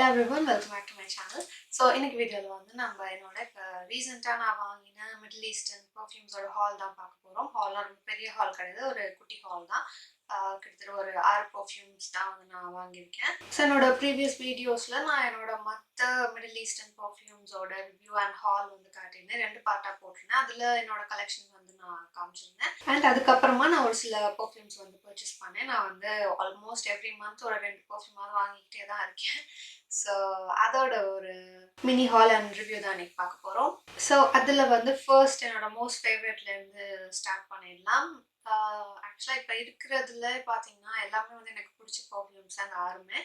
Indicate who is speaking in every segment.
Speaker 1: Hello everyone, welcome back to my channel. So இன்னைக்கு வீடியோல வந்து நம்ம என்னோட ரீசெண்டா நான் வாங்கின மிடில் ஈஸ்டர்ன் பெர்ஃப்யூம்ஸோட ஹால் தான் பார்க்க போறோம். ஹால் ரொம்ப பெரிய ஹால் கிடையாது, ஒரு குட்டி ஹால் தான். கிட்டத்தட்ட ஒரு 6 பெர்ஃப்யூம்ஸ் தான் வந்து நான் வாங்கியிருக்கேன். ஸோ என்னோட ப்ரீவியஸ் வீடியோஸ்ல நான் என்னோட மற்ற மிடில் ஈஸ்டர்ன் பெர்ஃப்யூம்ஸோட ரிவ்யூ அண்ட் ஹால் வந்து காட்டியிருந்தேன். 2 பார்ட்டாக போட்டிருந்தேன். அதில் என்னோட கலெக்ஷன் வந்து நான் காமிச்சிருந்தேன். அண்ட் அதுக்கப்புறமா நான் ஒரு சில பெர்ஃப்யூம்ஸ் வந்து பர்ச்சேஸ் பண்ணேன். நான் வந்து ஆல்மோஸ்ட் எவ்ரி மந்த் ஒரு 2 பெர்ஃப்யூமாவது வாங்கிக்கிட்டே தான் இருக்கேன். ஸோ அதோட ஒரு மினி ஹால் அண்ட் ரிவ்யூ தான் இன்னைக்கு பார்க்க போகிறோம். ஸோ அதில் வந்து ஃபர்ஸ்ட் என்னோட மோஸ்ட் ஃபேவரட்லேருந்து ஸ்டார்ட் பண்ணிடலாம். ஆக்சுவலாக இப்போ இருக்கிறதுல பார்த்தீங்கன்னா எல்லாமே வந்து எனக்கு பிடிச்ச பெர்ஃப்யூம்ஸ் அந்த ஆறுமே.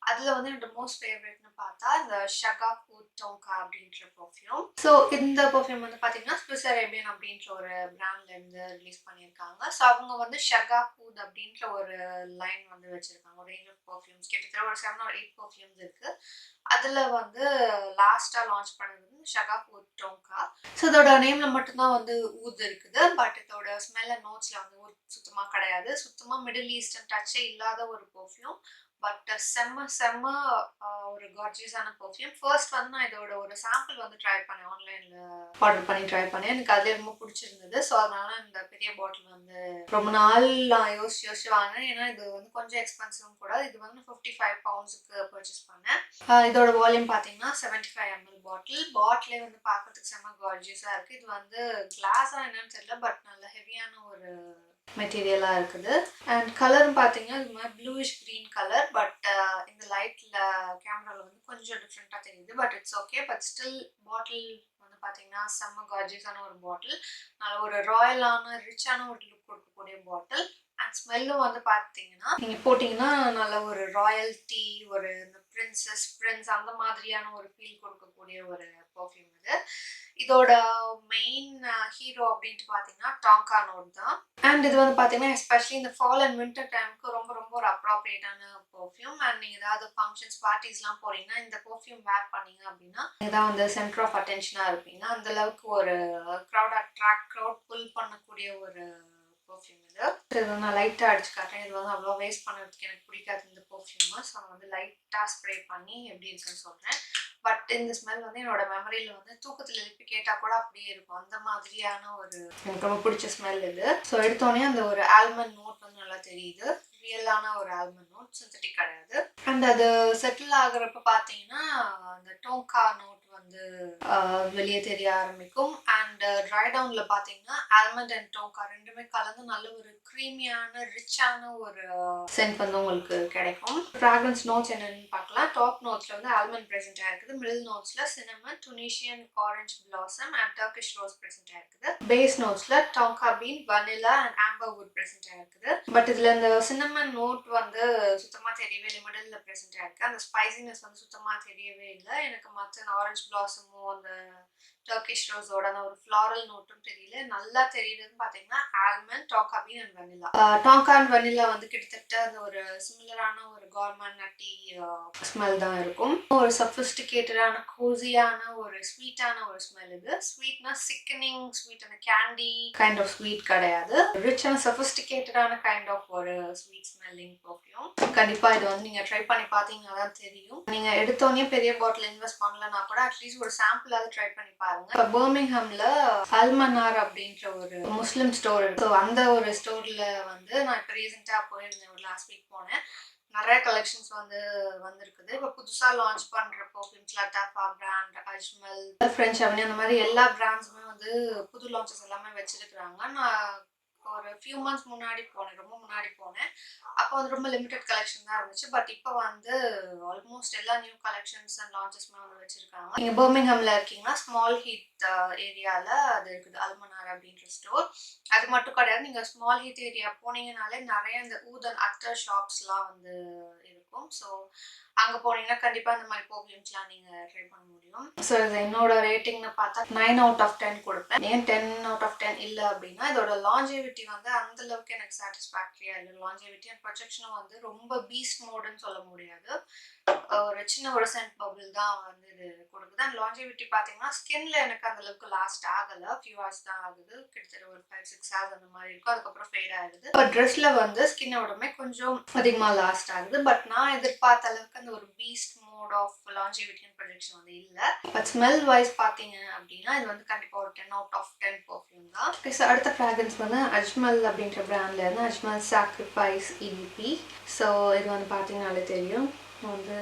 Speaker 1: அதில் வந்து என்னோட மோஸ்ட் ஃபேவரட்னு பார்த்தா இந்த ஷகா பூட் டோங்கா அப்படின்ற பெர்ஃப்யூம். ஸோ இந்த பெர்ஃப்யூம் வந்து பார்த்தீங்கன்னா ஸ்விஸ் அரேபியன் அப்படின்ற ஒரு பிராண்ட்லேருந்து ரிலீஸ் பண்ணியிருக்காங்க. ஸோ அவங்க வந்து ஷகா பூட் அப்படின்ற ஒரு லைன் வந்து வச்சுருக்காங்க. ஒரு ரேஞ்ச் ஆஃப் பெர்ஃப்யூம்ஸ் கிட்டத்தட்ட ஒரு 7 or 8 பெர்ஃப்யூம்ஸ் இருக்குது. அதில் வந்து லாஸ்ட்டாக லான்ச் பண்ணது வந்து ஷகா பூட் டோங்கா. ஸோ இதோட நேமில் மட்டும்தான் வந்து ஊது இருக்குது. பட் இதோட ஸ்மெல் அண்ட் நோட்ஸில் வந்து ஊது சுத்தமாக கிடையாது. சுத்தமாக மிடில் ஈஸ்டர்ன் டச்சே இல்லாத ஒரு பெர்ஃப்யூம். பட் செம்ம ஒரு கார்ஜியஸான பெர்ஃப்யூம். ஃபர்ஸ்ட் வந்து நான் இதோட ஒரு சாம்பிள் வந்து ட்ரை பண்ணேன், ஆன்லைனில் ஆர்டர் பண்ணி ட்ரை பண்ணேன். எனக்கு அதுலேயே ரொம்ப பிடிச்சிருந்தது. ஸோ அதனால இந்த பெரிய பாட்டில் வந்து ரொம்ப நாள் நான் யோசிச்சு வாங்கினேன். ஏன்னா இது வந்து கொஞ்சம் எக்ஸ்பென்சிவும் கூட. இது வந்து 55 பவுண்ட்ஸுக்கு பர்ச்சேஸ் பண்ணேன். இதோட வால்யூம் பார்த்தீங்கன்னா 75 ml பாட்டிலே வந்து பார்க்கறதுக்கு செம்ம கார்ஜியஸாக இருக்குது. இது வந்து கிளாஸாக என்னன்னு தெரியல, பட் நல்ல ஹெவியான ஒரு மெட்டீரியலாக இருக்குது. அண்ட் கலரும் பார்த்தீங்கன்னா இது மாதிரி ப்ளூயிஷ் க்ரீன் கலர். பட் இந்த லைட்டில் கேமராவில் வந்து கொஞ்சம் டிஃப்ரெண்ட்டாக தெரியுது. But it's okay. But still bottle வந்து பார்த்தீங்கன்னா செம்ம கார்ஜியஸான ஒரு பாட்டில். நல்ல ஒரு ராயலான ரிச்சான ஒரு லுக் கொடுக்கக்கூடிய பாட்டில். அண்ட் ஸ்மெல்லும் வந்து பார்த்தீங்கன்னா நீங்கள் போட்டிங்கன்னா நல்ல ஒரு ராயல்ட்டி, ஒரு இந்த பிரின்ஸ் அந்த மாதிரியான ஒரு ஃபீல் கொடுக்கக்கூடிய ஒரு பெர்ஃப்யூம் இது. இதோட மெயின் ஹீரோ அப்படின்ட்டு பார்த்தீங்கன்னா டாங்கா நோட் தான். அண்ட் இது வந்து பார்த்தீங்கன்னா எஸ்பெஷலி இந்த ஃபால் அண்ட் வின்டர் டைமுக்கு ரொம்ப ஒரு அப்ராப்ரியேட்டான பெர்ஃப்யூம். அண்ட் நீங்கள் ஏதாவது ஃபங்க்ஷன்ஸ் பார்ட்டிஸ்லாம் போறீங்கன்னா இந்த பெர்ஃப்யூம் வேர் பண்ணீங்க அப்படின்னா இதான் வந்து சென்டர் ஆஃப் அட்டென்ஷனாக இருப்பீங்க. அந்த அளவுக்கு ஒரு க்ரௌட் புல் பண்ணக்கூடிய ஒரு பெர்ஃப்யூம் இது. இது நான் லைட்டாக அடிச்சு காட்டுறேன். இது வந்து அவ்வளோ வேஸ்ட் பண்ணுறதுக்கு எனக்கு பிடிக்காது இந்த பெர்ஃப்யூமை. ஸோ நான் வந்து லைட்டாக ஸ்ப்ரே பண்ணி எப்படி இருக்குன்னு சொல்கிறேன். பட் இந்த ஸ்மெல் வந்து என்னோட மெமரியில் வந்து தூக்கத்தில் எழுப்பி கேட்டால் கூட அப்படியே இருக்கும். அந்த மாதிரியான ஒரு எனக்கு ரொம்ப பிடிச்ச ஸ்மெல் இது. ஸோ எடுத்தோடனே அந்த ஒரு ஆல்மண்ட் நோட் வந்து நல்லா தெரியுது. ரியலான ஒரு ஆல்மண்ட் நோட், சிந்தட்டிக் கிடையாது. அண்ட் அது செட்டில் ஆகுறப்ப பார்த்தீங்கன்னா அந்த டோங்கா நோட் வந்து வெளியே தெரிய ஆரம்பிக்கும். அண்ட் ட்ரை டவுனில் பார்த்தீங்கன்னா ஆல்மண்ட் அண்ட் டோங்கா ரெண்டுமே கலந்து நல்ல ஒரு க்ரீமியான ரிச்சான ஒரு சென்ட் வந்து உங்களுக்கு கிடைக்கும். ஃப்ராக்ரன்ஸ் நோட்ஸ் என்னென்னு பார்க்கலாம். டாப் நோட்ஸில் வந்து ஆல்மண்ட் ப்ரெசென்ட் ஆயிருக்குது. மிடில் நோட்ஸில் cinnamon, Tunisian orange blossom and Turkish rose present ஆயிருக்குது. பேஸ் நோட்ஸில் tonka bean, vanilla and amber wood present ஆயிருக்குது. பட் இதில் இந்த சினமன் நோட் வந்து சுத்தமாக தெரியவே இல்லை. மிடில் ப்ரெசென்ட் ஆயிருக்கு. அந்த ஸ்பைசினஸ் வந்து சுத்தமாக தெரியவே இல்லை. எனக்கு மற்ற ஆரஞ்ச் பிளாசமும் அந்த டர்கிஷ் ரோஸோட அந்த ஒரு ஃப்ளாரல் நோட்டும் தெரியல. நல்லா தெரியுதுன்னு பார்த்தீங்கன்னா almond, டாங்கா been and vanilla. டாங்கா and vanilla வந்து கிட்டத்தட்ட அந்த ஒரு சிமிலரான ஒரு கார்மன் நட்டி ஸ்மெல் தான் இருக்கும். ஒரு சஃபிஸ்டிகேட்டடான கோசியான ஒரு ஸ்வீட்டான ஒரு ஸ்மெல் இது. ஸ்வீட்னா சிக்கனிங் ஸ்வீட், அந்த கேண்டி கைண்ட் ஆஃப் ஸ்வீட் கிடையாது. ரிச் அண்ட் சஃபிஸ்டிகேட்டடான கைண்ட் ஆஃப் ஒரு ஸ்வீட் ஸ்மெல்லிங் பெர்ஃப்யூம். கண்டிப்பாக இது வந்து நீங்கள் ட்ரை பண்ணி பார்த்தீங்கன்னா தான் தெரியும். நீங்கள் எடுத்தோடனே பெரிய பாட்டில் இன்வெஸ்ட் பண்ணலன்னா கூட அட்லீஸ்ட் ஒரு சாம்பிளாவது ட்ரை பண்ணி பாருங்க. இப்போ பர்மிங்ஹாம்ல அல்மனார் அப்படின்ற ஒரு முஸ்லிம் ஸ்டோர் இருக்கு. ஸோ அந்த ஒரு ஸ்டோர்ல வந்து நான் இப்போ ரீசெண்டாக போயிருந்தேன். ஒரு லாஸ்ட் வீக் போனேன். நிறைய கலெக்ஷன்ஸ் வந்து வந்திருக்குது. இப்போ புதுசாக லான்ச் பண்ணுற பெர்ஃப்யூம்ஸ் லட்டாஃபா பிராண்ட், அஜ்மல், ஃப்ரெஞ்ச் அவனி அந்த மாதிரி எல்லா பிராண்ட்ஸுமே வந்து புது லான்ச்சஸ் எல்லாமே வச்சிருக்கிறாங்க. நான் ஒரு ஃபியூ மந்த்ஸ் முன்னாடி போனேன், ரொம்ப முன்னாடி போனேன். அப்போ வந்து ரொம்ப லிமிடெட் கலெக்ஷன் தான் இருந்துச்சு. பட் இப்போ வந்து ஆல்மோஸ்ட் எல்லா நியூ கலெக்ஷன்ஸ் அண்ட் லான்ச்சஸ்மே வந்து வச்சிருக்காங்க. நீங்கள் பர்மிங்ஹாம்ல இருக்கீங்கன்னா ஸ்மால் ஹீட் ஏரியாவில் அது இருக்குது, அல்மனார் அப்படின்ற ஸ்டோர். அது மட்டும் கிடையாது, நீங்கள் ஸ்மால் ஹீட் ஏரியா போனீங்கனாலே நிறைய இந்த ஊத் அண்ட் அத்தர் ஷாப்ஸ்லாம் வந்து இருக்கும். ஸோ அங்கே போனீங்கன்னா கண்டிப்பாக இந்த மாதிரி பெர்ஃப்யூம்ஸ்லாம் நீங்கள் ட்ரை பண்ண முடியும். ஸோ இது என்னோட ரேட்டிங்னு பார்த்தா 9 out of 10 கொடுப்பேன். ஏன் 10 out of 10 இல்லை அப்படின்னா இதோட லாஞ்சேவிட்டி வந்து அந்த அளவுக்கு எனக்கு சாட்டிஸ்ஃபேக்டரியாக இல்லை. லாஞ்சேவிட்டி அண்ட் ப்ரொஜெக்ஷனும் வந்து ரொம்ப பீஸ்ட் மோடுன்னு சொல்ல முடியாது. ஒரு சின்ன ஒரு சென்ட் பபிள் தான் வந்து இது கொடுக்குது. அண்ட் லாஞ்சேவிட்டி பார்த்தீங்கன்னா ஸ்கின்ல எனக்கு அந்த அளவுக்கு லாஸ்ட் ஆகலை. ஃபியூ ஹவர்ஸ் தான் ஆகுது. கிட்டத்தட்ட ஒரு 5-6 hours அந்த மாதிரி இருக்கும். அதுக்கப்புறம் ஃபேட் ஆகுது. இப்போ ட்ரெஸ்ல வந்து ஸ்கின்னோடமே கொஞ்சம் அதிகமாக லாஸ்ட் ஆகுது. பட் நான் எதிர்பார்த்த அளவுக்கு அந்த ஒரு beast mode of longevity and projection வந்து இல்லை. பட் ஸ்மெல் வைஸ் பார்த்தீங்க அப்படின்னா இது வந்து கண்டிப்பாக ஒரு 10 out of 10 பர்ஃப்யூம் தான். ஸோ அடுத்த ஃப்ராக்ரன்ஸ் வந்து அஜ்மல் அப்படின்ற பிராண்ட்லேருந்து அஜ்மல் சாக்ரிஃபைஸ் இடிபி. ஸோ இது வந்து பார்த்தீங்கன்னாலே தெரியும் வந்து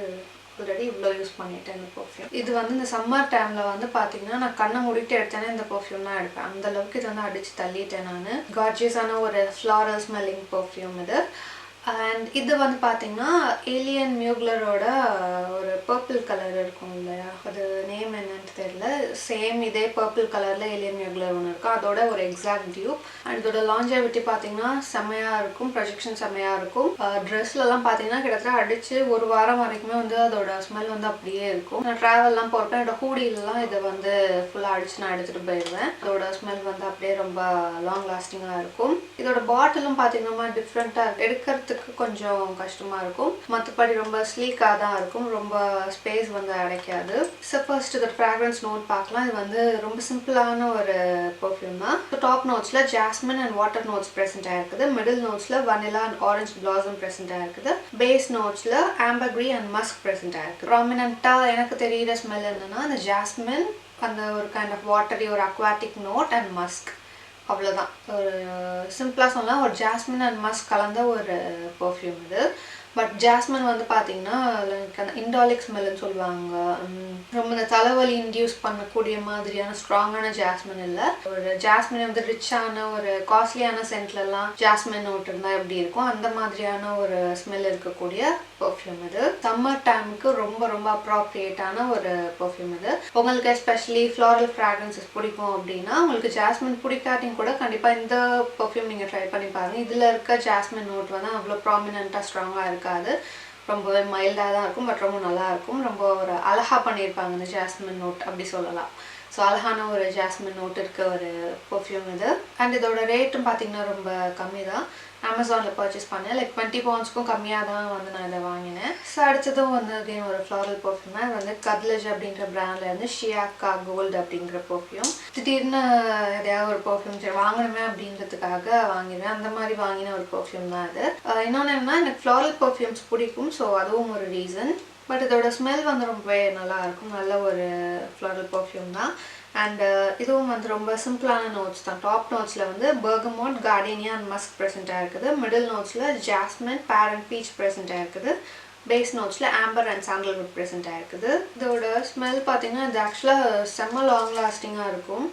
Speaker 1: ஆல்ரெடி இவ்வளோ யூஸ் பண்ணிட்டேன் இந்த பர்ஃப்யூம். இது வந்து இந்த சம்மர் டைமில் வந்து பார்த்தீங்கன்னா நான் கண்ணை மூடிட்டு எடுத்தேனே இந்த பர்ஃப்யூம் தான் எடுப்பேன். அந்தளவுக்கு இது வந்து அடித்து தள்ளிட்டேன் நான். கார்ஜியஸான ஒரு ஃப்ளாரல் ஸ்மெல்லிங் பர்ஃப்யூம் இது. அண்ட் இது வந்து பார்த்தீங்கன்னா ஏலியன் மியூக்லரோட ஒரு பர்பிள் கலர் இருக்கும் இல்லையா, அது நேம் என்னன்னு தெரியல. சேம் இதே பர்பிள் கலரில் ஏலியன் மியூக்லர் ஒன்று இருக்கும், அதோட ஒரு எக்ஸாக்ட் டியூப். அண்ட் இதோட லாஞ்சிவிட்டி பார்த்தீங்கன்னா செம்மையாக இருக்கும், ப்ரொஜெக்ஷன் செம்மையாக இருக்கும். ட்ரெஸ்லலாம் பார்த்தீங்கன்னா கிட்டத்தட்ட அடித்து ஒரு வாரம் வரைக்குமே வந்து அதோட ஸ்மெல் வந்து அப்படியே இருக்கும். நான் ட்ராவல்லாம் போகிறப்ப என்னோட ஹூடியிலலாம் இதை வந்து ஃபுல்லாக அடித்து நான் எடுத்துகிட்டு போயிடுவேன். அதோட ஸ்மெல் வந்து அப்படியே ரொம்ப லாங் லாஸ்டிங்காக இருக்கும். இதோட பாட்டிலும் பார்த்தீங்கன்னா டிஃப்ரெண்ட்டாக எடுக்கிறது கொஞ்சம் கஷ்டமா இருக்கும், மற்றபடி ரொம்ப ஸ்லீக்காக தான் இருக்கும், ரொம்ப ஸ்பேஸ் வந்து அடைக்காது. ஸோ ஃபர்ஸ்ட் இதோட ஃப்ராக்ரன்ஸ் நோட் பார்க்கலாம். இது வந்து ரொம்ப சிம்பிளான ஒரு பர்ஃப்யூம் தான். டாப் நோட்ஸில் jasmine and water notes present ஆயிருக்குது. மிடில் நோட்ஸில் vanilla and orange blossom present ஆயிருக்குது. பேஸ் நோட்ஸில் ஆம்பர்க்ரீ அண்ட் மஸ்க் ப்ரெசென்ட் ஆயிருக்கு. ப்ராமினெண்ட்டாக எனக்கு தெரிகிற ஸ்மெல் என்னன்னா அந்த ஜாஸ்மின், அந்த ஒரு கைண்ட் ஆஃப் வாட்டரி ஒரு அக்வாட்டிக் நோட் அண்ட் மஸ்க், அவ்வளோதான். ஒரு சிம்பிளாக சொல்லலாம், ஒரு ஜாஸ்மின் அண்ட் மஸ்க் கலந்த ஒரு பர்ஃப்யூம் இது. பட் ஜாஸ்மின் வந்து பார்த்தீங்கன்னா லைக் அந்த இண்டாலிக் ஸ்மெல்லுன்னு சொல்லுவாங்க, ரொம்ப இந்த தலைவலி இன்டியூஸ் பண்ணக்கூடிய மாதிரியான ஸ்ட்ராங்கான ஜாஸ்மின் இல்லை. ஒரு ஜாஸ்மின் வந்து ரிச்சான ஒரு காஸ்ட்லியான சென்ட்லலாம் ஜாஸ்மின் நோட் இருந்தால் எப்படி இருக்கும் அந்த மாதிரியான ஒரு ஸ்மெல் இருக்கக்கூடிய பர்ஃப்யூம் இது. சம்மர் டைமுக்கு ரொம்ப ரொம்ப அப்ராப்ரியேட்டான ஒரு பர்ஃப்யூம் இது. உங்களுக்கு எஸ்பெஷலி ஃப்ளாரல் ஃப்ராக்ரன்சஸ் பிடிக்கும் அப்படின்னா, உங்களுக்கு ஜாஸ்மின் பிடிக்காட்டியும் கூட கண்டிப்பாக இந்த பர்ஃப்யூம் நீங்கள் ட்ரை பண்ணி பாருங்கள். இதில் இருக்க ஜாஸ்மின் நோட் வந்து அவ்வளோ ப்ராமினெண்ட்டாக ஸ்ட்ராங்காக இருக்காது, ரொம்பவே மைல்டாக தான் இருக்கும். பட் ரொம்ப நல்லா இருக்கும், ரொம்ப ஒரு அழகாக பண்ணியிருப்பாங்க இந்த ஜாஸ்மின் நோட் அப்படி சொல்லலாம். ஸோ அழகான ஒரு ஜாஸ்மின் நோட் இருக்க ஒரு பர்ஃப்யூம் இது. அண்ட் இதோட ரேட்டும் பார்த்தீங்கன்னா ரொம்ப கம்மி தான். அமேசானில் பர்ச்சேஸ் பண்ணேன், லைக் 20 poundsக்கும் கம்மியாக தான் வந்து நான் இதை வாங்கினேன். ஸோ அடுத்ததும் வந்து அகைன் ஒரு ஃப்ளாரல் பர்ஃப்யூம் தான். இது வந்து கத்லஜ் அப்படின்ற பிராண்டில் இருந்து ஷியாக்கா கோல்டு அப்படிங்கிற பர்ஃப்யூம். திடீர்னு எதையாவது ஒரு பர்ஃப்யூம் சரி வாங்கணுமே அப்படின்றதுக்காக வாங்கிடுவேன், அந்த மாதிரி வாங்கின ஒரு பர்ஃப்யூம் தான் இது. இன்னொன்று என்னன்னா எனக்கு ஃப்ளாரல் பர்ஃப்யூம்ஸ் பிடிக்கும், ஸோ அதுவும் ஒரு ரீசன். பட் இதோட ஸ்மெல் வந்து ரொம்பவே நல்லா இருக்கும், நல்ல ஒரு ஃப்ளாரல் பர்ஃப்யூம் தான். அண்ட் இதுவும் வந்து ரொம்ப சிம்பிளான நோட்ஸ் தான். டாப் நோட்ஸில் வந்து bergamot, gardenia and musk present ஆயிருக்குது. மிடில் நோட்ஸில் jasmine, pear and peach present ஆயிருக்குது. பேஸ் நோட்ஸில் ஆம்பர் அண்ட் சாண்டல்வுட் ப்ரெசென்ட் ஆயிருக்குது. இதோட ஸ்மெல் பார்த்தீங்கன்னா இது ஆக்சுவலாக செம்ம லாங் லாஸ்டிங்காக இருக்கும்.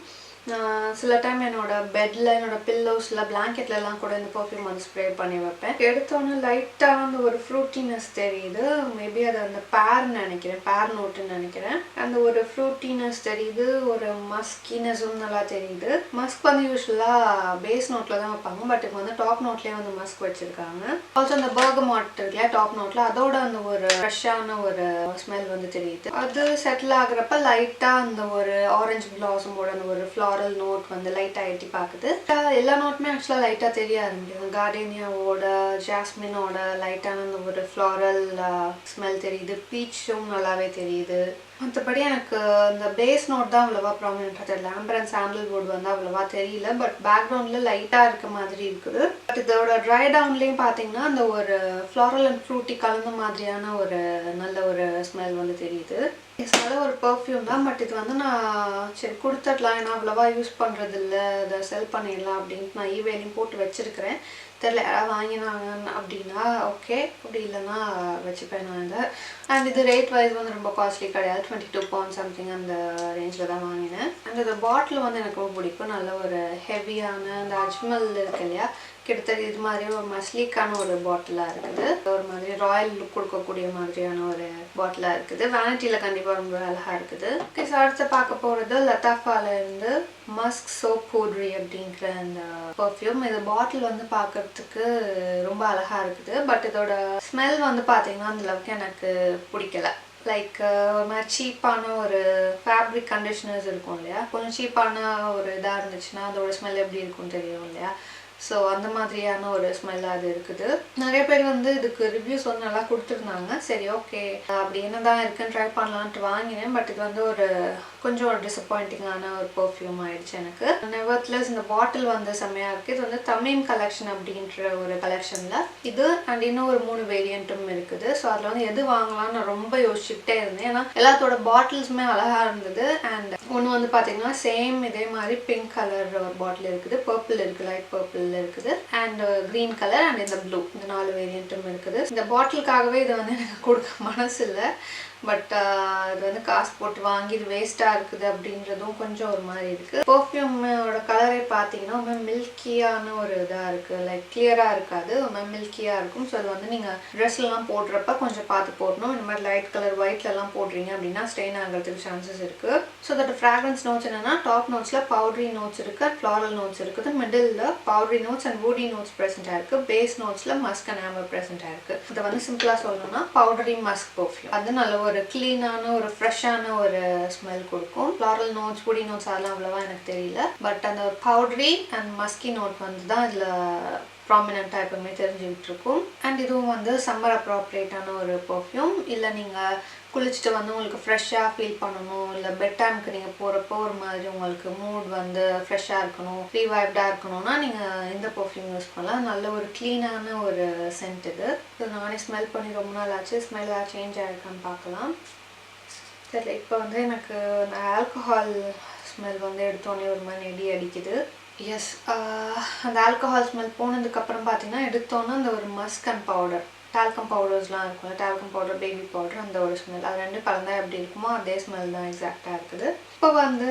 Speaker 1: சில டைம் என்னோட பெட்டில், என்னோட பில்லோஸில், பிளாங்கெட்லலாம் கூட இந்த பர்ஃப்யூம் வந்து ஸ்ப்ரே பண்ணி வைப்பேன். எடுத்தோன்னே லைட்டாக அந்த ஒரு ஃப்ரூட்டினஸ் தெரியுது, மேபி அது அந்த பேர்னு நினைக்கிறேன், பேர் நோட்டுன்னு நினைக்கிறேன். அந்த ஒரு ஃப்ரூட்டினஸ் தெரியுது, ஒரு மஸ்கினஸும் நல்லா தெரியுது. மஸ்க் வந்து யூஸ்வலாக பேஸ் நோட்டில் தான் வைப்பாங்க, பட் இப்போ வந்து டாப் நோட்லேயே வந்து மஸ்க் வச்சுருக்காங்க. ஆல்சோ அந்த பெர்கமோட் இருக்குல்லையா டாப் நோட்டில், அதோட அந்த ஒரு ஃப்ரெஷ்ஷான ஒரு ஸ்மெல் வந்து தெரியுது. அது செட்டில் ஆகுறப்ப லைட்டாக அந்த ஒரு ஆரஞ்சு பிளாசமோட அந்த ஒரு ஃப்ளாரல் நோட் வந்து லைட்டாக எட்டி பார்க்குது. எல்லா நோட்டுமே ஆக்சுவலாக லைட்டாக தெரிய ஆரம்பிக்குது. கார்டேனியாவோட, ஜாஸ்மினோட லைட்டான அந்த ஒரு ஃப்ளாரல் ஸ்மெல் தெரியுது. பீச்சும் நல்லாவே தெரியுது. மற்றபடி எனக்கு அந்த பேஸ் நோட் தான் அவ்வளோவா ப்ராமினெண்ட்டாக தெரியல. ஆம்பர் அண்ட் சாண்டல்வுட் வந்து அவ்வளோவா தெரியல, பட் பேக்ரவுண்டில் லைட்டாக இருக்க மாதிரி இருக்குது. பட் இதோட ட்ரை டவுன்லேயும் பார்த்தீங்கன்னா அந்த ஒரு ஃப்ளாரல் அண்ட் ஃப்ரூட்டி கலந்த மாதிரியான ஒரு நல்ல ஒரு ஸ்மெல் வந்து தெரியுது. நல்ல ஒரு பர்ஃப்யூம் தான், பட் இது வந்து நான் சரி கொடுத்துடலாம், ஏன்னா அவ்வளோவா யூஸ் பண்ணுறது இல்லை, அதை செல் பண்ணிடலாம் அப்படின்ட்டு நான் ஈவேலையும் போட்டு வச்சுருக்கிறேன். தெரில யாராவது வாங்கினாங்க அப்படின்னா ஓகே, அப்படி இல்லைன்னா வச்சுப்பேன் நான் இதை. அண்ட் இது ரேட் வைஸ் வந்து ரொம்ப காஸ்ட்லி கிடையாது, 22 pounds சம்திங் அந்த ரேஞ்சில் தான் வாங்கினேன். அண்ட் இந்த பாட்டில் வந்து எனக்கு ரொம்ப பிடிக்கும், நல்ல ஒரு ஹெவியான அந்த அஜ்மல் இருக்கு இல்லையா, கிட்டத்தட்ட இது மாதிரி ஒரு மஸ்லீக்கான ஒரு பாட்டிலாக இருக்குது. ஒரு மாதிரி ராயல் லுக் கொடுக்கக்கூடிய மாதிரியான ஒரு பாட்டிலாக இருக்குது. வேனிட்டியில் கண்டிப்பாக ரொம்ப அழகாக இருக்குது. ஓகே, ஸோ அடுத்து பார்க்க போகிறது லத்தாஃபாலேருந்து மஸ்க் சோப் பவுட்ரி அப்படிங்கிற அந்த பர்ஃப்யூம். இது பாட்டில் வந்து பார்க்கறதுக்கு ரொம்ப அழகாக இருக்குது, பட் இதோட ஸ்மெல் வந்து பார்த்தீங்கன்னா அந்தளவுக்கு எனக்கு பிடிக்கல. லைக் ஒரு மாதிரி சீப்பான ஒரு ஃபேப்ரிக் கண்டிஷனர்ஸ் இருக்கும் இல்லையா, கொஞ்சம் சீப்பான ஒரு இதாக இருந்துச்சுன்னா அதோட ஸ்மெல் எப்படி இருக்கும்னு தெரியும் இல்லையா. ஸோ அந்த மாதிரியான ஒரு ஸ்மெல்லாக அது இருக்குது. நிறைய பேர் வந்து இதுக்கு ரிவ்யூஸ் வந்து நல்லா கொடுத்துருந்தாங்க. சரி ஓகே அப்படி என்ன தான் இருக்குன்னு ட்ரை பண்ணலான்ட்டு வாங்கினேன். பட் இது வந்து ஒரு கொஞ்சம் ஒரு டிசப்பாயிண்டிங்கான ஒரு பெர்ஃப்யூம் ஆயிடுச்சு எனக்கு. நெவர்த்லெஸ் இந்த பாட்டில் வந்து செம்மையாக இருக்குது. இது வந்து தமீம் கலெக்ஷன் அப்படின்ற ஒரு கலெக்ஷனில் இது அண்ட் இன்னும் ஒரு 3 வேரியண்ட்டும் இருக்குது. ஸோ அதில் வந்து எது வாங்கலாம்னு நான் ரொம்ப யோசிச்சுக்கிட்டே இருந்தேன். ஏன்னா எல்லாத்தோட பாட்டில்ஸுமே அழகாக இருந்தது. அண்ட் ஒன்று வந்து பார்த்தீங்கன்னா சேம் இதே மாதிரி பிங்க் கலர் ஒரு பாட்டில் இருக்குது, பர்பிள் இருக்குது, லைட் பர்பிள் இருக்குது, அண்ட் க்ரீன் கலர் அண்ட் இந்த ப்ளூ, இந்த 4 வேரியண்ட்டும் இருக்குது. இந்த பாட்டிலுக்காகவே இதை வந்து எனக்கு கொடுக்க மனசு இல்லை. பட் இது வந்து காசு போட்டு வாங்கி இது வேஸ்ட்டாக இருக்குது அப்படின்றதும் கொஞ்சம் ஒரு மாதிரி இருக்குது. பெர்ஃப்யூமோட கலரே பார்த்தீங்கன்னா ரொம்ப மில்கியான ஒரு இதாக இருக்குது. லைக் கிளியராக இருக்காது, ரொம்ப மில்கியாக இருக்கும். ஸோ அது வந்து நீங்கள் ட்ரெஸ்லாம் போடுறப்ப கொஞ்சம் பார்த்து போடணும். இந்த மாதிரி லைட் கலர் ஒயிட்லலாம் போடுறீங்க அப்படின்னா ஸ்ட்ரெயின் ஆகிறதுக்கு சான்சஸ் இருக்குது. ஸோ அதோட ஃப்ராக்ரன்ஸ் நோட்ஸ் என்னென்னா டாப் நோட்ஸில் பவுடரி நோட்ஸ் இருக்குது, ஃப்ளாரல் நோட்ஸ் இருக்குது, middle powdery notes and woody notes present ஆயிருக்கு, பேஸ் நோட்ஸில் மஸ்க் அண்ட் ஆம்பர் ப்ரெசென்ட் ஆயிருக்கு. இதை வந்து சிம்பிளாக சொல்லணும்னா பவுடரி மஸ்க் பெர்ஃப்யூம். அது நல்ல ஒரு கிளீனான ஒரு ஃப்ரெஷ்ஷான ஒரு ஸ்மெல் கொடுக்கும். ஃப்ளாரல் நோட்ஸ், வுடி நோட்ஸ் அதெல்லாம் அவ்வளோவா எனக்கு தெரியல. பட் அந்த பவுடரி அண்ட் மஸ்கி நோட் வந்து தான் இதில் ப்ராமினெண்ட்டாக எப்பவுமே தெரிஞ்சுக்கிட்டு இருக்கும். அண்ட் இதுவும் வந்து சம்மர் அப்ராப்ரியேட்டான ஒரு பெர்ஃப்யூம். இல்லை நீங்கள் குளிச்சுட்டு வந்து உங்களுக்கு ஃப்ரெஷ்ஷாக ஃபீல் பண்ணணும், இல்லை பெட் டைமுக்கு நீங்கள் போகிறப்போ ஒரு மாதிரி உங்களுக்கு மூட் வந்து ஃப்ரெஷ்ஷாக இருக்கணும், ரீவைவ்டாக இருக்கணும்னா நீங்கள் இந்த பெர்ஃப்யூம் யூஸ் பண்ணலாம். நல்ல ஒரு க்ளீனான ஒரு சென்ட் இது. நானே ஸ்மெல் பண்ணி ரொம்ப நாள் ஆச்சு. ஸ்மெல் சேஞ்ச் ஆகிருக்கான்னு பார்க்கலாம். சரி, இப்போ வந்து எனக்கு ஆல்கஹால் ஸ்மெல் வந்து எடுத்தோடனே ஒரு மாதிரி நெடி அடிக்குது. எஸ், அந்த ஆல்கஹால் ஸ்மெல் போனதுக்கப்புறம் பார்த்தீங்கன்னா எடுத்தோன்னே அந்த ஒரு மஸ்க் அண்ட் பவுடர், டால்கம் பவுடர்ஸ்லாம் இருக்கும்ல, டால்கம் பவுடர், பேபி பவுடர், அந்த ஒரு ஸ்மெல், அது ரெண்டு கலந்தா எப்படி இருக்குமோ அதே ஸ்மெல் தான் எக்ஸாக்டாக இருக்குது. இப்போ வந்து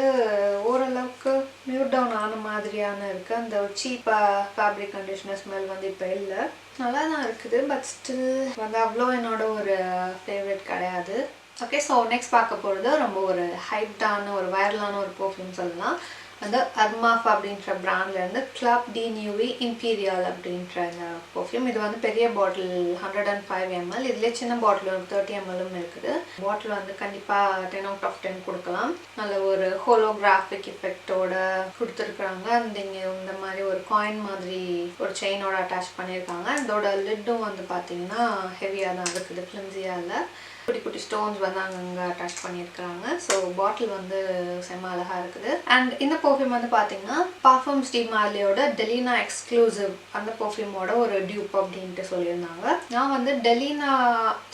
Speaker 1: ஓரளவுக்கு மியூட் டவுன் ஆன மாதிரியான இருக்குது. அந்த ஒரு சீப்பாக ஃபேப்ரிக் கண்டிஷனர் ஸ்மெல் வந்து இப்போ இல்லை, நல்லா தான் இருக்குது. பட் ஸ்டில் வந்து அவ்வளோ என்னோட ஒரு ஃபேவரட் கிடையாது. ஓகே, ஸோ நெக்ஸ்ட் பார்க்க போகிறது ரொம்ப ஒரு ஹைப்டான ஒரு வைரலான ஒரு பெர்ஃப்யூம் சொல்லலாம். வந்து அர்மாஃப் அப்படின்ற பிராண்ட்லேருந்து கிளப் டி நியூவி இம்பீரியல் அப்படின்ற இந்த பெர்ஃப்யூம். இது வந்து பெரிய பாட்டில் 105 ml. இதுலேயே சின்ன பாட்டில் ஒரு 30 ml இருக்குது. பாட்டில் வந்து கண்டிப்பாக 10 out of 10 கொடுக்கலாம். நல்ல ஒரு ஹோலோகிராஃபிக் எஃபெக்டோட கொடுத்துருக்குறாங்க. அந்த இங்கே இந்த மாதிரி ஒரு காயின் மாதிரி ஒரு செயினோட அட்டாச் பண்ணியிருக்காங்க. இதோட லிட்டும் வந்து பார்த்தீங்கன்னா ஹெவியாக தான் இருக்குது, ஃப்ளிம்ஸியாக இல்லை. குட்டி குட்டி ஸ்டோன்ஸ் வந்து அங்கங்கே அட்டாச் பண்ணியிருக்கிறாங்க. ஸோ பாட்டில் வந்து செம்ம அழகாக இருக்குது. அண்ட் இந்த பெர்ஃப்யூம் வந்து பார்த்தீங்கன்னா பர்ஃப்யூம்ஸ் டி மார்லியோட டெலினா எக்ஸ்க்ளூசிவ் அந்த பெர்ஃப்யூமோட ஒரு டியூப் அப்படின்ட்டு சொல்லியிருந்தாங்க. நான் வந்து டெலினா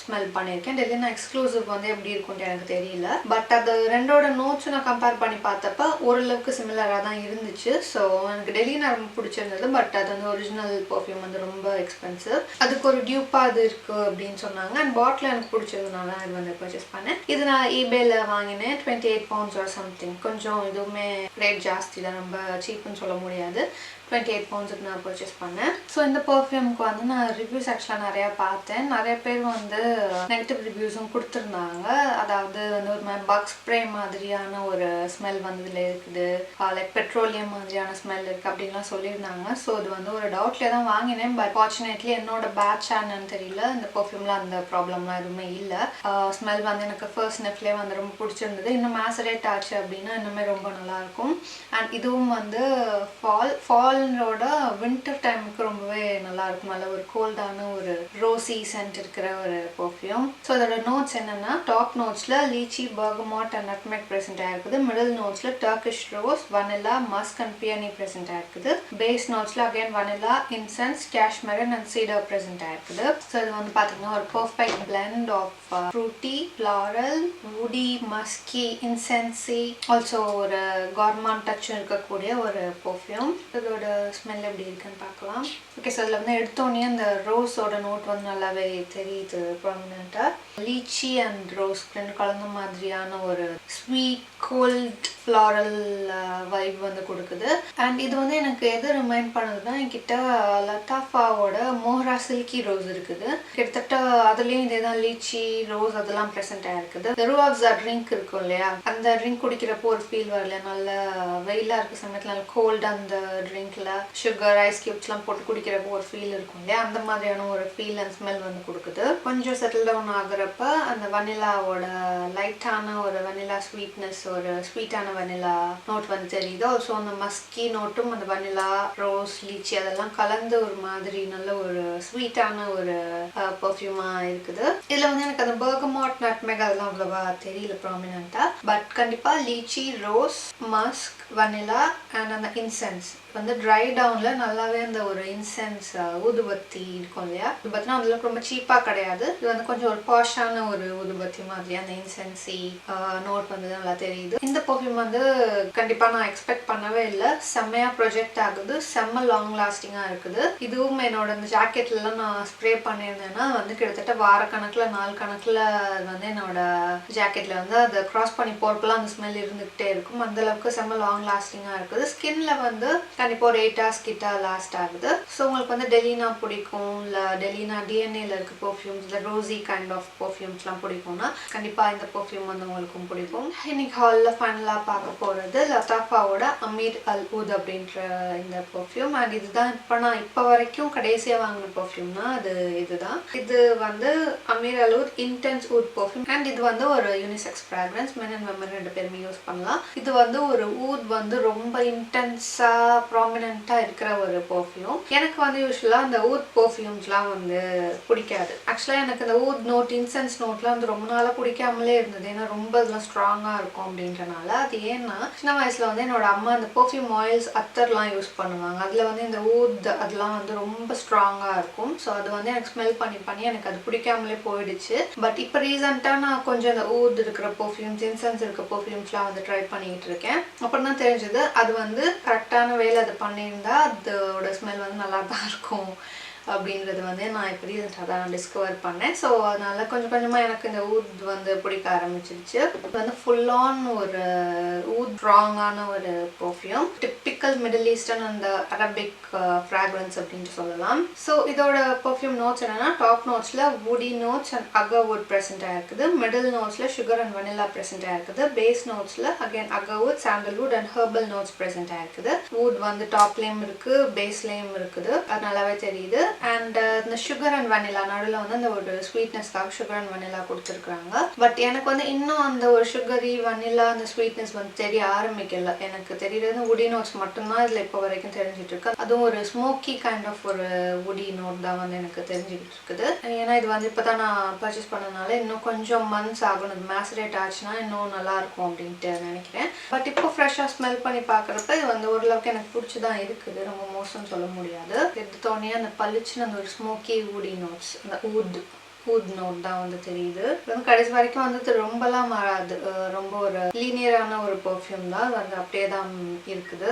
Speaker 1: ஸ்மெல் பண்ணியிருக்கேன். டெலினா எக்ஸ்க்ளூசிவ் வந்து எப்படி இருக்கும்ட்டு எனக்கு தெரியல. பட் அது ரெண்டோட நோட்ஸும் நான் கம்பேர் பண்ணி பார்த்தப்ப ஓரளவுக்கு சிமிலராக தான் இருந்துச்சு. ஸோ எனக்கு டெலினா ரொம்ப பிடிச்சிருந்தது. பட் அது வந்து ஒரிஜினல் பெர்ஃப்யூம் வந்து ரொம்ப எக்ஸ்பென்சிவ். அதுக்கு ஒரு டியூப்பாக அது இருக்குது அப்படின்னு சொன்னாங்க. அண்ட் பாட்டில் எனக்கு பிடிச்சதுனால இது வந்து பர்ச்சேஸ் பண்ணேன். இது நான் ஈபேல வாங்கினேன், 28 pounds or something. கொஞ்சம் இதுவுமே ரேட் ஜாஸ்தி தான், ரொம்ப சீப்புன்னு சொல்ல முடியாது. 28 poundsக்கு நான் பர்ச்சேஸ் பண்ணேன். ஸோ இந்த பெர்ஃப்யூமுக்கு வந்து நான் ரிவ்யூஸ் ஆக்சுவலாக நிறையா பார்த்தேன். நிறைய பேர் வந்து நெகட்டிவ் ரிவ்யூஸும் கொடுத்துருந்தாங்க. அதாவது வந்து ஒரு மாதிரி பக் ஸ்ப்ரே மாதிரியான ஒரு ஸ்மெல் வந்து இதில் இருக்குது, லைக் பெட்ரோலியம் மாதிரியான ஸ்மெல் இருக்குது அப்படின்லாம் சொல்லியிருந்தாங்க. ஸோ இது வந்து ஒரு டவுட்லேயே தான் வாங்கினேன். பட் ஃபார்ச்சுனேட்லி என்னோட பேட்ச் என்னன்னு தெரியல, இந்த பெர்ஃப்யூமில் அந்த ப்ராப்ளம்லாம் எதுவுமே இல்லை. ஸ்மெல் வந்து எனக்கு ஃபர்ஸ்ட் ஸ்னிஃப்லேயே வந்து ரொம்ப பிடிச்சிருந்தது. இன்னும் மேசரேட் ஆச்சு அப்படின்னா இன்னுமே ரொம்ப நல்லாயிருக்கும். அண்ட் இதுவும் வந்து ஃபாலோட வின்டர் டைமுக்கு ரொம்பவே நல்லாயிருக்கும். நல்ல ஒரு கோல்டான ஒரு ரோசி சென்ட் இருக்கிற ஒரு பெர்ஃப்யூம். ஸோ அதோட நோட்ஸ் என்னென்னா டாப் நோட்ஸில் lychee, bergamot and nutmeg present ஆகிருக்குது. மிடில் நோட்ஸில் Turkish rose, vanilla, musk and peony present ஆகிருக்குது. பேஸ் நோட்ஸில் again vanilla, incense, cashmeran and cedar present ஆகிருக்குது. ஸோ இது வந்து பார்த்தீங்கன்னா ஒரு perfect blend of fruity, floral, woody, musky, incensey, also ஒரு கார்மான் டச் இருக்கக்கூடிய ஒரு பெர்ஃப்யூம். இதோட ஸ்மெல் எப்படி இருக்குன்னு பார்க்கலாம். ஓகே, ஸோ அதில் வந்து எடுத்தோடனே அந்த ரோஸோட நோட் வந்து நல்லாவே தெரியுது ப்ராமினெண்ட்டாக. லீச்சி அண்ட் ரோஸ் ரெண்டு கலந்த மாதிரியான ஒரு ஸ்வீட் கோல்ட் ஃப்ளாரல் வைப் வந்து கொடுக்குது. அண்ட் இது வந்து எனக்கு எது ரிமைண்ட் பண்ணுதுன்னா, என்கிட்ட லத்தாஃபாவோட மோஹரா சில்கி ரோஸ் இருக்குது. கிட்டத்தட்ட அதுலேயும் இதே தான் லீச்சி, ரோஸ் அதெல்லாம் ப்ரெசென்ட் ஆகிருக்குது. ரூஆப்ஸா ட்ரிங்க் இருக்கும் இல்லையா, அந்த ட்ரிங்க் குடிக்கிறப்போ ஒரு ஃபீல் வரல, நல்ல வெயிலாக இருக்க சமயத்தில் நல்ல கோல்டு, அந்த ட்ரிங்க்கில் சுகர், ஐஸ் கியூப்ஸ்லாம் போட்டு குடிக்கிறப்போ ஒரு ஃபீல் இருக்கும் இல்லையா, அந்த மாதிரியான ஒரு ஃபீல் அண்ட் ஸ்மெல் வந்து கொடுக்குது. கொஞ்சம் செட்டில் டவுன் ஆகுறப்ப அந்த வனிலாவோட லைட்டான ஒரு வனிலா ஸ்வீட்னஸ், ஒரு ஸ்வீட்டான vanilla note வந்து தெரியுது. ஆல்சோ அந்த மஸ்கி நோட்டும் அந்த vanilla ரோஸ் லீச்சி அதெல்லாம் கலந்து ஒரு மாதிரி நல்ல ஒரு ஸ்வீட்டான ஒரு பெர்ஃப்யூமா இருக்குது. இதுல வந்து எனக்கு அந்த bergamot nutmeg அதெல்லாம் அவ்வளவா தெரியல ப்ராமினென்ட்டா. பட் கண்டிப்பா lychee rose Musk vanilla and அந்த இன்சென்ஸ் வந்து ட்ரை டவுன்ல நல்லாவே அந்த ஒரு இன்சென்ஸ் ஊதுபத்தி இருக்கும் இல்லையா, இது பார்த்தீங்கன்னா அதுல ரொம்ப சீப்பா கிடையாது. இது வந்து கொஞ்சம் ஒரு பாஷான ஒரு ஊதுபத்தி மாதிரி அந்த இன்சென்சி நோட் வந்து நல்லா தெரியுது. இந்த பெர்ஃப்யூம் வந்து கண்டிப்பா நான் எக்ஸ்பெக்ட் பண்ணவே இல்லை. செம்மையா ப்ரொஜெக்ட் ஆகுது, செம்ம லாங் லாஸ்டிங்கா இருக்குது. இதுவும் என்னோட இந்த ஜாக்கெட்ல எல்லாம் நான் ஸ்ப்ரே பண்ணியிருந்தேன்னா வந்து கிட்டத்தட்ட வாரக்கணக்குல நாள் கணக்குல வந்து என்னோட ஜாக்கெட்ல வந்து அதை கிராஸ் பண்ணி போறப்பெல்லாம் அந்த ஸ்மெல் இருந்துகிட்டே இருக்கும். அந்த அளவுக்கு செம்ம லாங் லாஸ்டிங்கா இருக்குது. ஸ்கின்ல வந்து கண்டிப்பா ஒரு 8 hours கிட்ட லாஸ்ட் ஆகுது. ஸோ உங்களுக்கு வந்து டெலினா பிடிக்கும், இல்லை டெலினா டிஎன்ஏல இருக்க பெர்ஃப்யூம்ஸ், இல்லை ரோசி கைண்ட் ஆஃப் பெர்ஃப்யூம்ஸ்லாம் பிடிக்கும்னா கண்டிப்பா இந்த பெர்ஃப்யூம் வந்து உங்களுக்கும் பிடிக்கும். இன்னைக்கு ஹாலில் ஃபைனலாக பார்க்க போகிறது லத்தாஃபாவோட அமீர் அல் ஊத் அப்படின்ற இந்த பெர்ஃப்யூம். அண்ட் இதுதான் நான் இப்போ வரைக்கும் கடைசியாக வாங்கின பெர்ஃப்யூம்னா அது இதுதான். இது வந்து அமீர் அல் ஊத் இன்டென்ஸ் ஊத் பெர்ஃப்யூம். அண்ட் இது வந்து ஒரு unisex fragrance, men and women 2 பேருமே யூஸ் பண்ணலாம். இது வந்து ஒரு ஊத் வந்து ரொம்ப இன்டென்ஸா ப்ராமினென்ட்டா இருக்கிற ஒரு பெர்ஃப்யூம். எனக்கு வந்து யூஸ்வலா அந்த ஊத் பெர்ஃப்யூம்ஸ்லாம் வந்து பிடிக்காது. ஆக்சுவலா எனக்கு அந்த ஊத் நோட் இன்சென்ஸ் நோட்லாம் வந்து ரொம்ப நாளாக பிடிக்காமலே இருந்தது. ஏன்னா ரொம்ப இதெல்லாம் ஸ்ட்ராங்கா இருக்கும் அப்படின்றனால. அது ஏன்னா சின்ன வயசுல வந்து என்னோட அம்மா அந்த பெர்ஃப்யூம் ஆயில்ஸ் அத்தர்லாம் யூஸ் பண்ணுவாங்க. அதுல வந்து இந்த ஊத் அதெல்லாம் வந்து ரொம்ப ஸ்ட்ராங்கா இருக்கும். ஸோ அது வந்து எனக்கு ஸ்மெல் பண்ணி எனக்கு அது பிடிக்காமலே போயிடுச்சு. பட் இப்போ ரீசெண்டாக நான் கொஞ்சம் அந்த ஊத் இருக்கிற பெர்ஃப்யூம்ஸ் இன்சென்ஸ் இருக்க பெர்ஃப்யூம்ஸ்லாம் வந்து ட்ரை பண்ணிட்டு இருக்கேன். அப்புறம் தான் தெரிஞ்சது அது வந்து கரெக்டான வேலை அது பண்ணியிருந்தா அதோட ஸ்மெல் வந்து நல்லா தான் இருக்கும் அப்படின்றது வந்து நான் இப்போ ரீசெண்டாக தான் டிஸ்கவர் பண்ணேன். ஸோ அதனால கொஞ்சம் கொஞ்சமாக எனக்கு இந்த ஊத் வந்து பிடிக்க ஆரம்பிச்சிருச்சு. இது வந்து ஃபுல் ஆன் ஒரு ஊத் ஸ்ட்ராங்கான ஒரு பெர்ஃப்யூம், டிப்பிக்கல் மிடில் ஈஸ்டர்ன் அந்த அரபிக் ஃப்ராக்ரன்ஸ் அப்படின்னு சொல்லலாம். ஸோ இதோட பெர்ஃப்யூம் நோட்ஸ் என்னன்னா, டாப் நோட்ஸில் woody notes and agarwood present ஆயிருக்குது. மிடில் நோட்ஸில் சுகர் அண்ட் வெனிலா ப்ரெசென்ட் ஆயிருக்குது. பேஸ் நோட்ஸில் again agarwood, sandalwood and herbal notes present ஆயிருக்குது. வுட் வந்து டாப்லேயும் இருக்குது, பேஸ்லேயும் இருக்குது, அது நல்லாவே தெரியுது. அண்ட் இந்த சுகர் அண்ட் வெனிலா நடுவில் வந்து அந்த ஒரு ஸ்வீட்னஸ்க்காக சுகர் அண்ட் வெனிலா கொடுத்துருக்குறாங்க. பட் எனக்கு வந்து இன்னும் அந்த ஒரு சுகரி வெனிலா அந்த ஸ்வீட்னஸ் வந்து தெரிய ஆரம்பிக்கல. எனக்கு தெரியுறது வுடி நோட்ஸ் மட்டும்தான் இதில் இப்போ வரைக்கும் தெரிஞ்சிட்டு இருக்கு. அதுவும் ஒரு ஸ்மோக்கி கைண்ட் ஆஃப் ஒரு வுடி நோட் தான் வந்து எனக்கு தெரிஞ்சுக்கிட்டு இருக்குது. ஏன்னா இது வந்து இப்போ தான் நான் பர்ச்சேஸ் பண்ணனால இன்னும் கொஞ்சம் மந்த்ஸ் ஆகும். இது மேசரேட் ஆச்சுன்னா இன்னும் நல்லா இருக்கும் அப்படின்ட்டு நினைக்கிறேன். பட் இப்போ ஃப்ரெஷ்ஷாக ஸ்மெல் பண்ணி பார்க்குறப்ப இது வந்து ஓரளவுக்கு எனக்கு பிடிச்சிதான் இருக்குது. ரொம்ப மோசம்னு சொல்ல முடியாது. எடுத்தோடனே அந்த பளிச்சுன்னு அந்த ஒரு ஸ்மோக்கி வுடி நோட்ஸ், அந்த ஊத் நோட் தான் வந்து தெரியுது. இது வந்து கடைசி வரைக்கும் வந்து ரொம்பலாம் மாறாது. ரொம்ப ஒரு லீனியரான ஒரு பெர்ஃப்யூம் தான். அது வந்து அப்படியே தான் இருக்குது.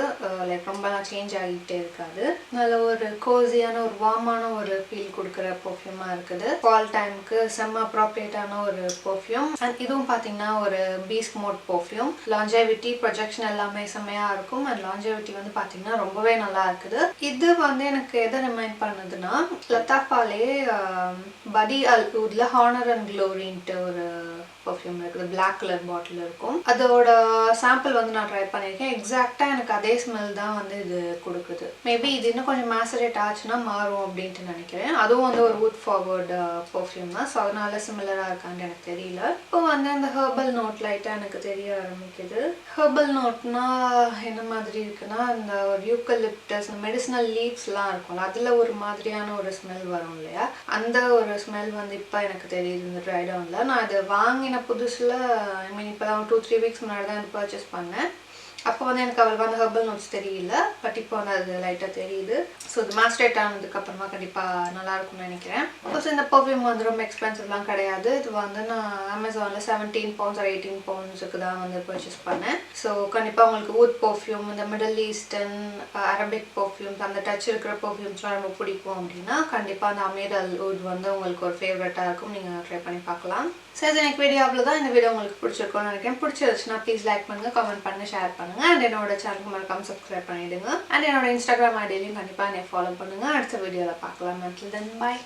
Speaker 1: லைக் ரொம்பலாம் சேஞ்ச் ஆகிட்டே இருக்காது. நல்ல ஒரு கோசியான ஒரு வார்மான ஒரு ஃபீல் கொடுக்குற பெர்ஃப்யூமா இருக்குது. ஃபால் டைமுக்கு செம்ம அப்ராப்ரியேட்டான ஒரு பெர்ஃப்யூம். அண்ட் இதுவும் பார்த்தீங்கன்னா ஒரு பீஸ்க் மோட் பெர்ஃப்யூம். லாஞ்சேவிட்டி ப்ரொஜெக்ஷன் எல்லாமே செம்மையா இருக்கும். அண்ட் லாஞ்சேவிட்டி வந்து பார்த்தீங்கன்னா ரொம்பவே நல்லா இருக்குது. இது வந்து எனக்கு எதை ரிமைண்ட் பண்ணுதுன்னா, லத்தாஃபாலே படி அல் ஊத்ல ஹானர் அண்ட் க்ளோரின்ட்டு ஒரு பெர்ஃப்யூம் இருக்குது. பிளாக் கலர் பாட்டில் இருக்கும். அதோட சாம்பிள் வந்து நான் ட்ரை பண்ணியிருக்கேன். எக்ஸாக்டாக எனக்கு அதே ஸ்மெல் தான் வந்து இது கொடுக்குது. மேபி இது இன்னும் கொஞ்சம் மேசரேட் ஆச்சுன்னா மாறும் அப்படின்ட்டு நினைக்கிறேன். அதுவும் வந்து ஒரு வுட் ஃபார்வர்டு பெர்ஃப்யூம் தான். ஸோ அதனால சிமிலராக இருக்கான்னு எனக்கு தெரியல. இப்போ வந்து அந்த ஹெர்பல் நோட் லைட்டாக எனக்கு தெரிய ஆரம்பிக்குது. ஹெர்பல் நோட்னா என்ன மாதிரி இருக்குன்னா, அந்த ஒரு யூக்கலிப்டஸ் மெடிசினல் லீவ்ஸ்லாம் இருக்கும்ல, அதில் ஒரு மாதிரியான ஒரு ஸ்மெல் வரும் இல்லையா, அந்த ஒரு ஸ்மெல் வந்து இப்போ எனக்கு தெரியுது இந்த ட்ரை டவுனில். நான் இது வாங்கின புதுசில் இப்போ தான் 2-3 வீக்ஸ் முன்னாடி தான் இது பர்ச்சேஸ் பண்ணேன். அப்போ வந்து எனக்கு அவ்வளோவா அந்த ஹெர்பல் நோட்ஸ் தெரியல. பட் இப்போ வந்து அது லைட்டாக தெரியுது. ஸோ இது மாஸ்டரேட் ஆனதுக்கு அப்புறமா கண்டிப்பாக நல்லா இருக்கும்னு நினைக்கிறேன். ஸோ இந்த பெர்ஃப்யூம் வந்து ரொம்ப எக்ஸ்பென்சிவ்லாம் கிடையாது. இது வந்து நான் அமேசானில் 17 pounds or 18 poundsக்கு தான் வந்து பர்ச்சேஸ் பண்ணேன். ஸோ கண்டிப்பாக உங்களுக்கு வுட் பெர்ஃப்யூம், இந்த மிடில் ஈஸ்டர்ன் அரபிக் பெர்ஃப்யூம்ஸ், அந்த டச் இருக்கிற பெர்ஃப்யூம்ஸ்லாம் ரொம்ப பிடிக்கும் அப்படின்னா கண்டிப்பாக அந்த அமீர் அல் ஊத் வந்து உங்களுக்கு ஒரு ஃபேவரட்டாக இருக்கும். நீங்கள் ட்ரை பண்ணி பார்க்கலாம். ஸோ இது எனக்கு வீடியோ அவ்வளோதான். இந்த வீடியோ உங்களுக்கு பிடிச்சிருக்கும்னு நினைக்கிறேன். பிடிச்சிருச்சுன்னா ப்ளீஸ் லைக் பண்ணுங்கள், கமெண்ட் பண்ணுங்கள், ஷேர் பண்ணுங்கள். அண்ட் என்னோட சேனலுக்கு மறக்காம சப்ஸ்கிரைப் பண்ணிவிடுங்க. அண்ட் என்னோட இன்ஸ்டாகிராம் ஐடியிலையும் கண்டிப்பாக என்னை ஃபாலோ பண்ணுங்கள். அடுத்த வீடியோவில் பார்க்கலாம். until then bye.